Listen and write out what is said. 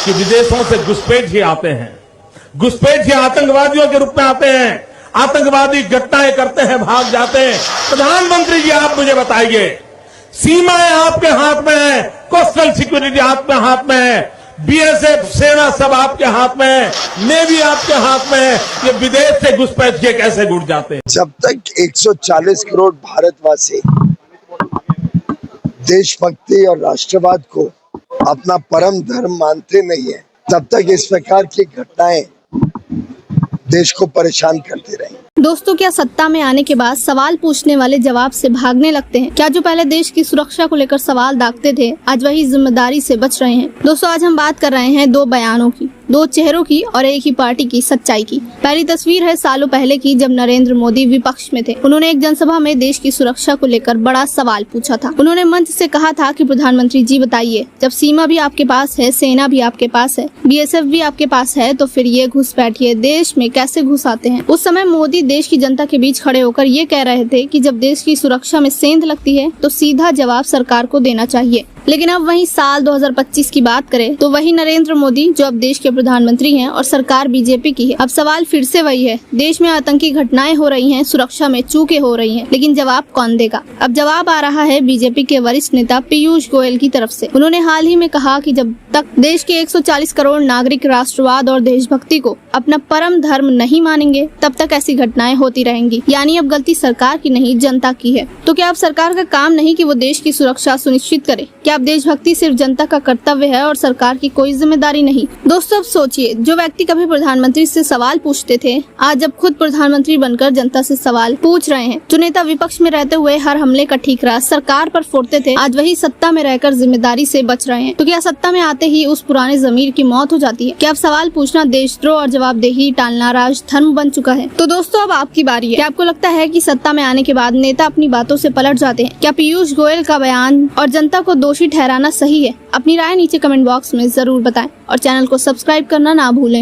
कि विदेशों से घुसपैठ ही आते हैं, घुसपैठ ही आतंकवादियों के रूप में आते हैं, आतंकवादी घटनाएं करते हैं, भाग जाते हैं। प्रधानमंत्री जी, आप मुझे बताइए, सीमाएं आपके हाथ में है, कोस्टल सिक्योरिटी आपके हाथ में है, बीएसएफ सेना सब आपके हाथ में है, नेवी आपके हाथ में है, ये विदेश से घुसपैठ के कैसे घुस जाते हैं? जब तक 140 करोड़ भारतवासी देशभक्ति और राष्ट्रवाद को अपना परम धर्म मानते नहीं है, तब तक इस प्रकार की घटनाएं देश को परेशान करती रहेंगी। दोस्तों, क्या सत्ता में आने के बाद सवाल पूछने वाले जवाब से भागने लगते हैं? क्या जो पहले देश की सुरक्षा को लेकर सवाल दागते थे, आज वही जिम्मेदारी से बच रहे हैं? दोस्तों, आज हम बात कर रहे हैं दो बयानों की, दो चेहरों की और एक ही पार्टी की सच्चाई की। पहली तस्वीर है सालों पहले की, जब नरेंद्र मोदी विपक्ष में थे। उन्होंने एक जनसभा में देश की सुरक्षा को लेकर बड़ा सवाल पूछा था। उन्होंने मंच से कहा था कि प्रधानमंत्री जी बताइए, जब सीमा भी आपके पास है, सेना भी आपके पास है, बीएसएफ भी आपके पास है, तो फिर ये घुसपैठिए देश में कैसे घुस आते हैं? उस समय मोदी देश की जनता के बीच खड़े होकर ये कह रहे थे कि जब देश की सुरक्षा में सेंध लगती है तो सीधा जवाब सरकार को देना चाहिए। लेकिन अब वही साल 2025 की बात करें तो वही नरेंद्र मोदी, जो अब देश के प्रधानमंत्री हैं और सरकार बीजेपी की है, अब सवाल फिर से वही है। देश में आतंकी घटनाएं हो रही हैं, सुरक्षा में चूकें हो रही हैं, लेकिन जवाब कौन देगा? अब जवाब आ रहा है बीजेपी के वरिष्ठ नेता पीयूष गोयल की तरफ से। उन्होंने हाल ही में कहा कि जब तक देश के 140 करोड़ नागरिक राष्ट्रवाद और देशभक्ति को अपना परम धर्म नहीं मानेंगे, तब तक ऐसी घटनाएं होती रहेंगी। यानी अब गलती सरकार की नहीं, जनता की है। तो क्या अब सरकार का काम नहीं कि वो देश की सुरक्षा सुनिश्चित करे? क्या अब देशभक्ति सिर्फ जनता का कर्तव्य है और सरकार की कोई जिम्मेदारी नहीं? दोस्तों, अब सोचिए, जो व्यक्ति कभी प्रधानमंत्री से सवाल पूछते थे, आज जब खुद प्रधानमंत्री बनकर जनता से सवाल पूछ रहे हैं। जो नेता विपक्ष में रहते हुए हर हमले का ठीकरा सरकार पर फोड़ते थे, आज वही सत्ता में रहकर जिम्मेदारी से बच रहे हैं। तो क्या सत्ता में आते ही उस पुराने जमीर की मौत हो जाती है? क्या अब सवाल पूछना देशद्रोह और जवाबदेही टालना राजधर्म बन चुका है? तो दोस्तों, अब आपकी बारी है। क्या आपको लगता है कि सत्ता में आने के बाद नेता अपनी बातों से पलट जाते हैं? क्या पीयूष गोयल का बयान और जनता को दोषी ठहराना सही है? अपनी राय नीचे कमेंट बॉक्स में जरूर बताएं और चैनल को सब्सक्राइब करना ना भूलें।